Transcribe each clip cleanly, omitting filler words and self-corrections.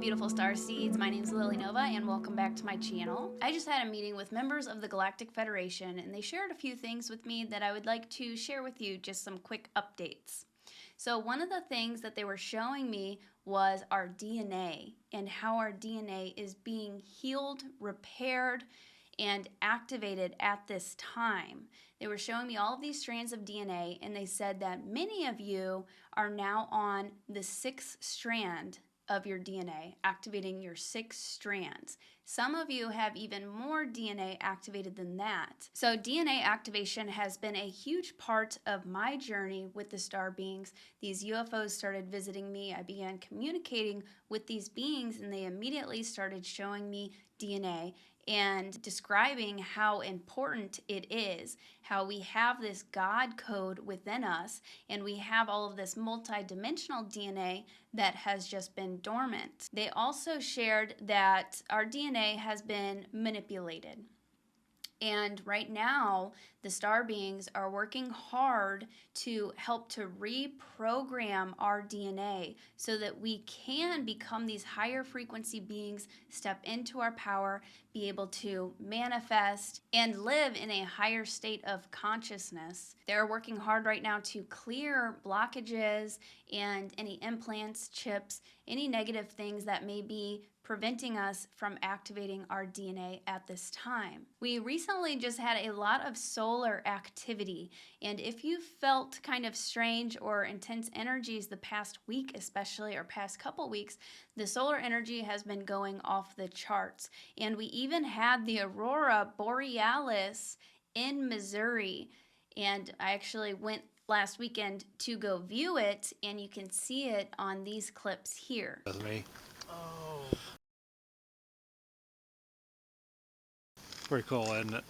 beautiful star seeds. My name is Lily Nova and welcome back to my channel. I just had a meeting with members of the Galactic Federation and they shared a few things with me that I would like to share with you, just some quick updates. So one of the things that they were showing me was our DNA and how our DNA is being healed, repaired, and activated at this time. They were showing me all of these strands of DNA and they said that many of you are now on the sixth strand of your DNA, activating your 6 strands. Some of you have even more DNA activated than that. So DNA activation has been a huge part of my journey with the star beings. These UFOs started visiting me. I began communicating with these beings and they immediately started showing me DNA and describing how important it is, how we have this God code within us and we have all of this multi-dimensional DNA that has just been dormant. They also shared that our DNA has been manipulated. And right now, the star beings are working hard to help to reprogram our DNA so that we can become these higher frequency beings, step into our power, be able to manifest, and live in a higher state of consciousness. They're working hard right now to clear blockages and any implants, chips, any negative things that may be preventing us from activating our DNA at this time. We recently just had a lot of solar activity, and if you felt kind of strange or intense energies the past week especially, or past couple weeks, the solar energy has been going off the charts. And we even had the aurora borealis in Missouri, and I actually went last weekend to go view it, and you can see it on these clips here. That's me. Oh. Pretty cool, isn't it?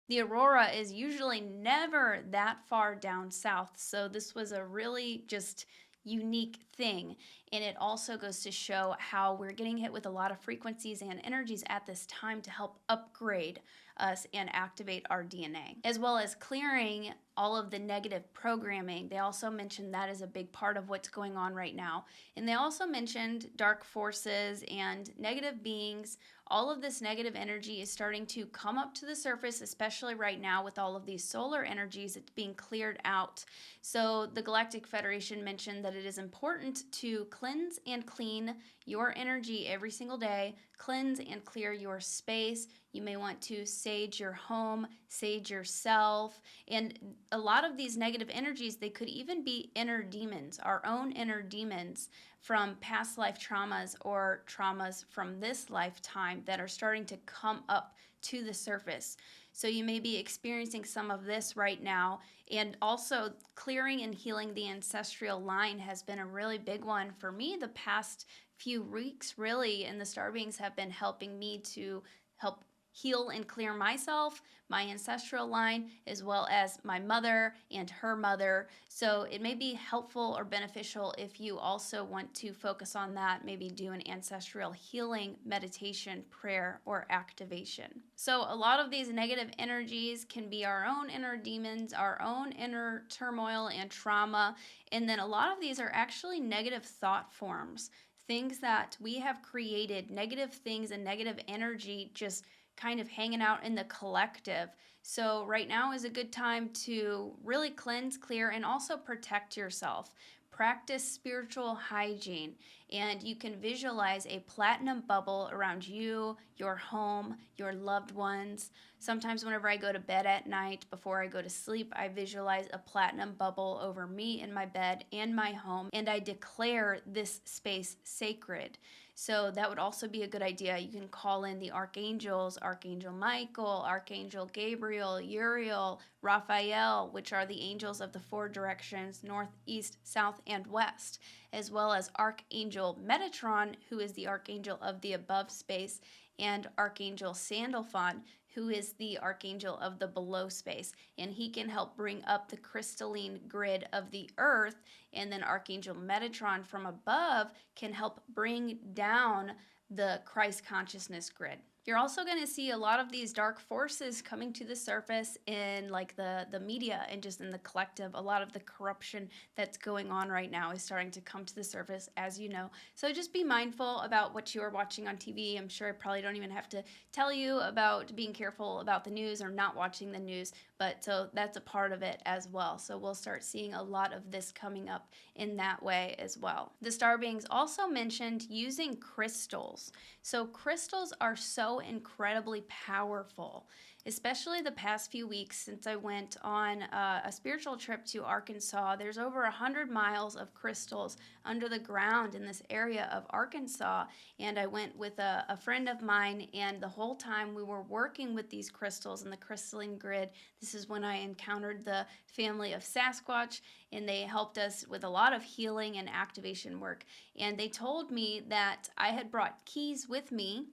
The aurora is usually never that far down south, so this was a really just unique thing. And it also goes to show how we're getting hit with a lot of frequencies and energies at this time to help upgrade us and activate our DNA, as well as clearing all of the negative programming. They also mentioned that is a big part of what's going on right now. And they also mentioned dark forces and negative beings. All of this negative energy is starting to come up to the surface, especially right now with all of these solar energies. It's being cleared out. So the Galactic Federation mentioned that it is important to cleanse and clean your energy every single day, cleanse and clear your space. You may want to sage your home, sage yourself, and a lot of these negative energies, they could even be inner demons, our own inner demons from past life traumas or traumas from this lifetime that are starting to come up to the surface. So you may be experiencing some of this right now. And also clearing and healing the ancestral line has been a really big one for me the past few weeks, really, and the star beings have been helping me to help heal and clear myself, my ancestral line, as well as my mother and her mother. So it may be helpful or beneficial if you also want to focus on that, maybe do an ancestral healing meditation, prayer, or activation. So a lot of these negative energies can be our own inner demons, our own inner turmoil and trauma, and then a lot of these are actually negative thought forms, things that we have created, negative things and negative energy just kind of hanging out in the collective. So right now is a good time to really cleanse, clear, and also protect yourself. Practice spiritual hygiene, and you can visualize a platinum bubble around you, your home, your loved ones. Sometimes whenever I go to bed at night, before I go to sleep, I visualize a platinum bubble over me in my bed and my home, and I declare this space sacred. So that would also be a good idea. You can call in the archangels, Archangel Michael, Archangel Gabriel, Uriel, Raphael, which are the angels of the 4 directions, north, east, south, and west, as well as Archangel Metatron, who is the archangel of the above space, and Archangel Sandalphon, who is the archangel of the below space, and he can help bring up the crystalline grid of the earth. And then Archangel Metatron from above can help bring down the Christ consciousness grid. You're also going to see a lot of these dark forces coming to the surface in like the media and just in the collective. A lot of the corruption that's going on right now is starting to come to the surface, as you know. So just be mindful about what you are watching on TV. I'm sure I probably don't even have to tell you about being careful about the news or not watching the news, but so that's a part of it as well. So we'll start seeing a lot of this coming up in that way as well. The star beings also mentioned using crystals. So crystals are so incredibly powerful, especially the past few weeks since I went on a spiritual trip to Arkansas. There's over 100 miles of crystals under the ground in this area of Arkansas, and I went with a friend of mine, and the whole time we were working with these crystals in the crystalline grid. This is when I encountered the family of Sasquatch, and they helped us with a lot of healing and activation work. And they told me that I had brought keys with me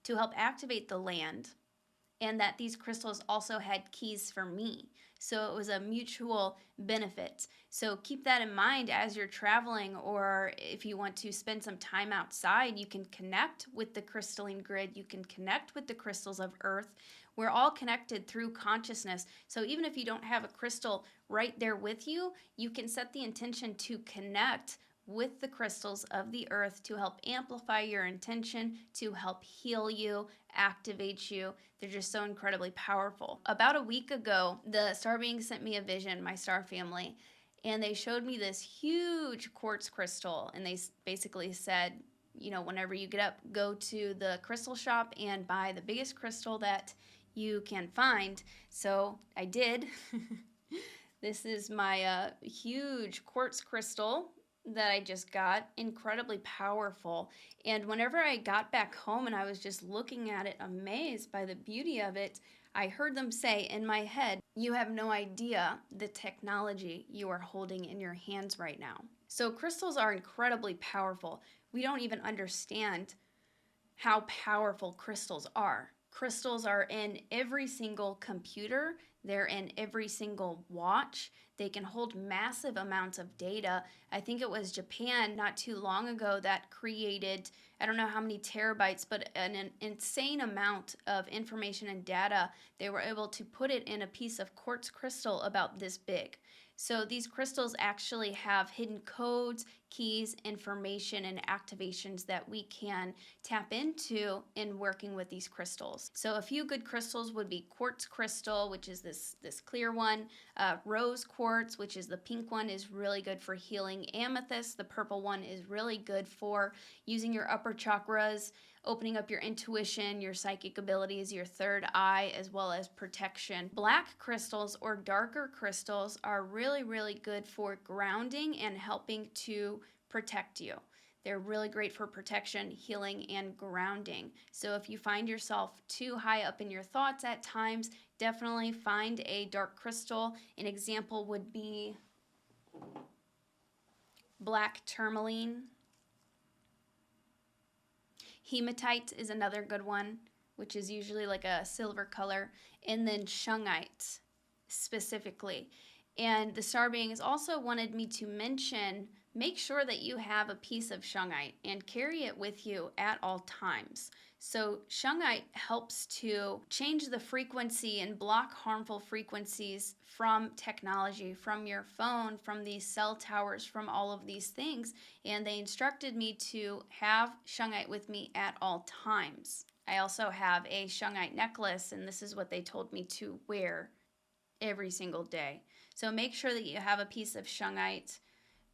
to help activate the land, and that these crystals also had keys for me. So it was a mutual benefit. So keep that in mind as you're traveling, or if you want to spend some time outside, you can connect with the crystalline grid, you can connect with the crystals of Earth. We're all connected through consciousness. So even if you don't have a crystal right there with you, you can set the intention to connect with the crystals of the earth to help amplify your intention, to help heal you, activate you. They're just so incredibly powerful. About a week ago, the star beings sent me a vision, my star family, and they showed me this huge quartz crystal, and they basically said, you know, whenever you get up, go to the crystal shop and buy the biggest crystal that you can find. So I did. This is my huge quartz crystal that I just got, incredibly powerful. And whenever I got back home and I was just looking at it, amazed by the beauty of it, I heard them say in my head, you have no idea the technology you are holding in your hands right now. So crystals are incredibly powerful. We don't even understand how powerful crystals are. Crystals are in every single computer. They're in every single watch. They can hold massive amounts of data. I think it was Japan not too long ago that created, I don't know how many terabytes, but an insane amount of information and data. They were able to put it in a piece of quartz crystal about this big. So these crystals actually have hidden codes, keys, information, and activations that we can tap into in working with these crystals. So a few good crystals would be quartz crystal, which is this clear one. Rose quartz, which is the pink one, is really good for healing. Amethyst, the purple one, is really good for using your upper chakras, opening up your intuition, your psychic abilities, your third eye, as well as protection. Black crystals or darker crystals are really, really good for grounding and helping to protect you. They're really great for protection, healing, and grounding. So if you find yourself too high up in your thoughts at times, definitely find a dark crystal. An example would be black tourmaline. Hematite is another good one, which is usually like a silver color. And then shungite specifically. And the star beings also wanted me to mention, make sure that you have a piece of shungite and carry it with you at all times. So shungite helps to change the frequency and block harmful frequencies from technology, from your phone, from these cell towers, from all of these things. And they instructed me to have shungite with me at all times. I also have a shungite necklace, and this is what they told me to wear every single day. So make sure that you have a piece of shungite.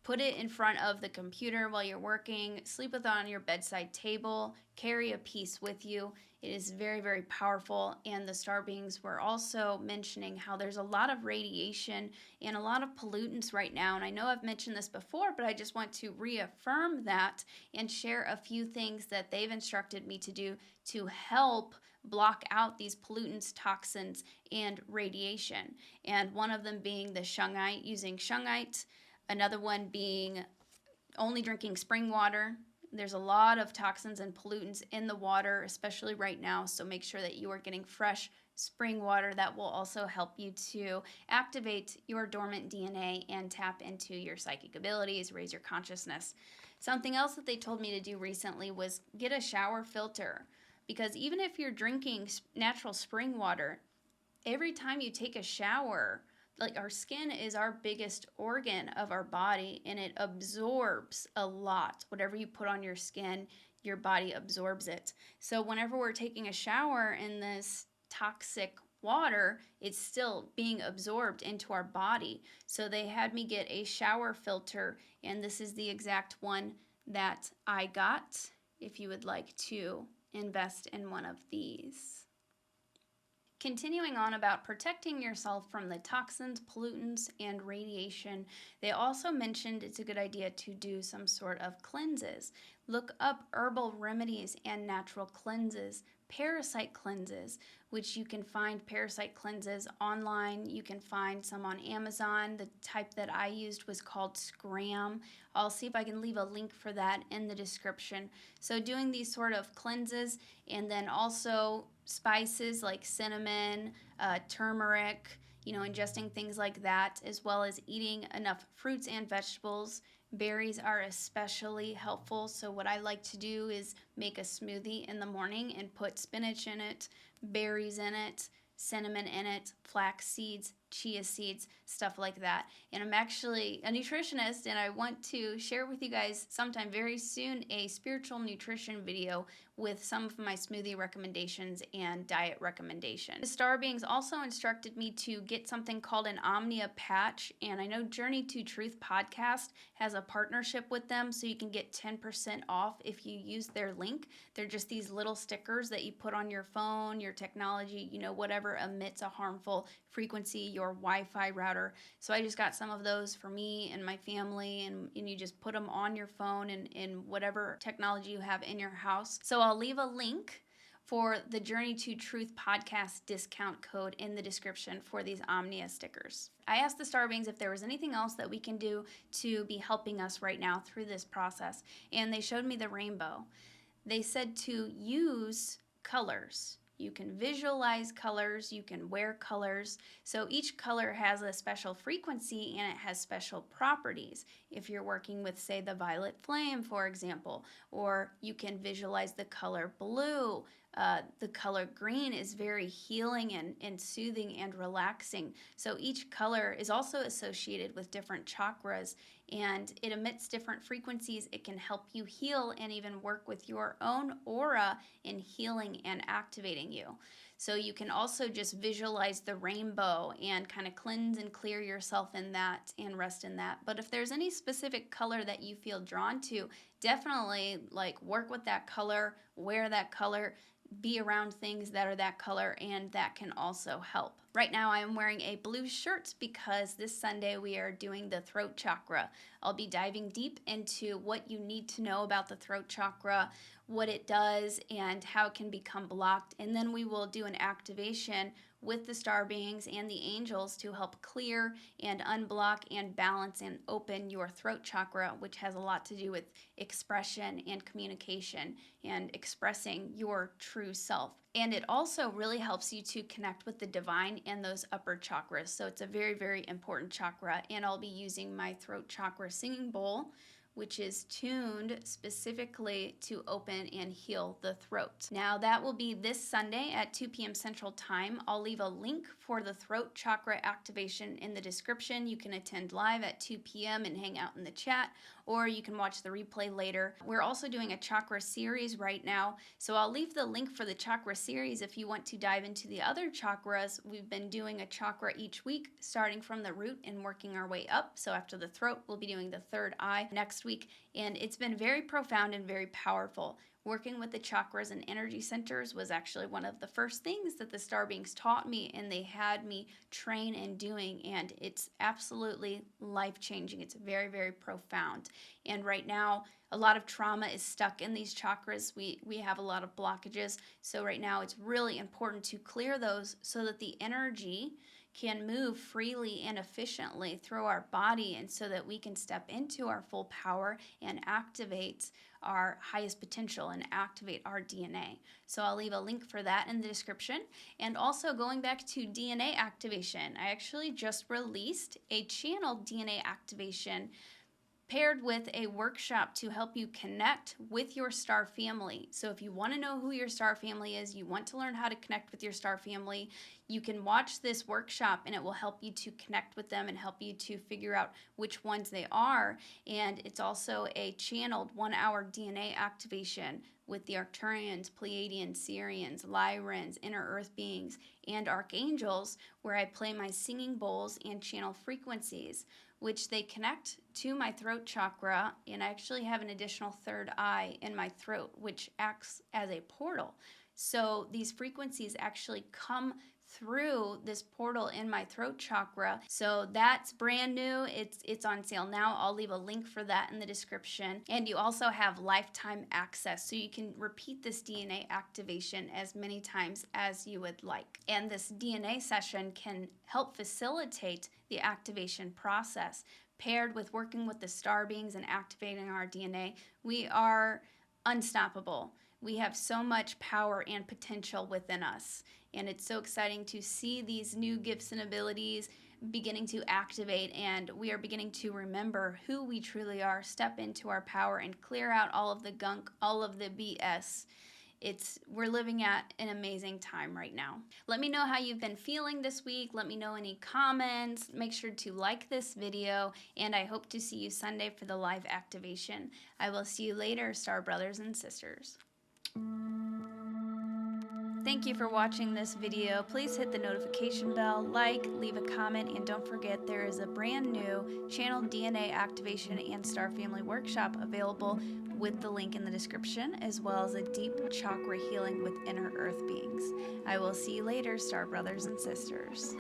Put it in front of the computer while you're working. Sleep with it on your bedside table. Carry a piece with you. It is very, very powerful. And the star beings were also mentioning how there's a lot of radiation and a lot of pollutants right now. And I know I've mentioned this before, but I just want to reaffirm that and share a few things that they've instructed me to do to help block out these pollutants, toxins, and radiation. And one of them being the shungite, using shungite. Another one being only drinking spring water. There's a lot of toxins and pollutants in the water, especially right now, so make sure that you are getting fresh spring water. That will also help you to activate your dormant DNA and tap into your psychic abilities, raise your consciousness. Something else that they told me to do recently was get a shower filter. because even if you're drinking natural spring water, every time you take a shower, like our skin is our biggest organ of our body, and it absorbs a lot. Whatever you put on your skin, your body absorbs it. So whenever we're taking a shower in this toxic water, it's still being absorbed into our body. So they had me get a shower filter, and this is the exact one that I got if you would like to invest in one of these. Continuing on about protecting yourself from the toxins, pollutants, and radiation, they also mentioned it's a good idea to do some sort of cleanses. Look up herbal remedies and natural cleanses, parasite cleanses, which you can find parasite cleanses online. You can find some on Amazon. The type that I used was called SCRAM. I'll see if I can leave a link for that in the description. So doing these sort of cleanses, and then also spices like cinnamon, turmeric, ingesting things like that, as well as eating enough fruits and vegetables. Berries are especially helpful. So what I like to do is make a smoothie in the morning and put spinach in it, berries in it, cinnamon in it, flax seeds, chia seeds, stuff like that. And I'm actually a nutritionist, and I want to share with you guys sometime very soon a spiritual nutrition video with some of my smoothie recommendations and diet recommendations. The Star Beings also instructed me to get something called an Omnia patch, and I know Journey to Truth podcast has a partnership with them, so you can get 10% off if you use their link. They're just these little stickers that you put on your phone, your technology, whatever emits a harmful frequency, your Wi-Fi router. So I just got some of those for me and my family, and you just put them on your phone and in whatever technology you have in your house. So I'll leave a link for the Journey to Truth podcast discount code in the description for these Omnia stickers. I asked the Star Beings if there was anything else that we can do to be helping us right now through this process, and they showed me the rainbow. They said to use colors. You can visualize colors, you can wear colors. So each color has a special frequency and it has special properties. If you're working with, say, the violet flame, for example, or you can visualize the color blue. The color green is very healing and soothing and relaxing. So each color is also associated with different chakras, and it emits different frequencies. It can help you heal and even work with your own aura in healing and activating you. So you can also just visualize the rainbow and kind of cleanse and clear yourself in that and rest in that. But if there's any specific color that you feel drawn to, definitely work with that color, wear that color, be around things that are that color, and that can also help. Right now I am wearing a blue shirt because this Sunday we are doing the throat chakra. I'll be diving deep into what you need to know about the throat chakra, what it does, and how it can become blocked. And then we will do an activation with the Star Beings and the angels to help clear and unblock and balance and open your throat chakra, which has a lot to do with expression and communication and expressing your true self. And it also really helps you to connect with the divine and those upper chakras. So it's a very, very important chakra. And I'll be using my throat chakra singing bowl, which is tuned specifically to open and heal the throat. Now that will be this Sunday at 2 p.m. Central Time. I'll leave a link for the throat chakra activation in the description. You can attend live at 2 p.m. and hang out in the chat, or you can watch the replay later. We're also doing a chakra series right now, so I'll leave the link for the chakra series if you want to dive into the other chakras. We've been doing a chakra each week, starting from the root and working our way up. So after the throat, we'll be doing the third eye next week, and it's been very profound and very powerful. Working with the chakras and energy centers was actually one of the first things that the Star Beings taught me, and they had me train in doing, and it's absolutely life-changing. It's very, very profound. And right now, a lot of trauma is stuck in these chakras. We have a lot of blockages. So right now, it's really important to clear those so that the energy can move freely and efficiently through our body, and so that we can step into our full power and activate our highest potential and activate our DNA. So I'll leave a link for that in the description. And also going back to DNA activation, I actually just released a channel DNA activation paired with a workshop to help you connect with your star family. So if you want to know who your star family is, you want to learn how to connect with your star family, you can watch this workshop and it will help you to connect with them and help you to figure out which ones they are. And it's also a channeled 1-hour DNA activation with the Arcturians, Pleiadians, Sirians, Lyrans, inner earth beings, and archangels, where I play my singing bowls and channel frequencies, which they connect to my throat chakra, and I actually have an additional third eye in my throat, which acts as a portal. So these frequencies actually come through this portal in my throat chakra. So that's brand new. It's on sale now. I'll leave a link for that in the description. And you also have lifetime access, so you can repeat this DNA activation as many times as you would like. And this DNA session can help facilitate the activation process. Paired with working with the star beings and activating our DNA, we are unstoppable. We have so much power and potential within us. And it's so exciting to see these new gifts and abilities beginning to activate, and we are beginning to remember who we truly are, step into our power, and clear out all of the gunk, all of the BS. We're living at an amazing time right now. Let me know how you've been feeling this week. Let me know any comments. Make sure to like this video, and I hope to see you Sunday for the live activation. I will see you later, Star Brothers and Sisters. Thank you for watching this video. Please hit the notification bell, like, leave a comment, and don't forget there is a brand new channel DNA activation and star family workshop available with the link in the description, as well as a deep chakra healing with inner earth beings. I will see you later, Star Brothers and Sisters.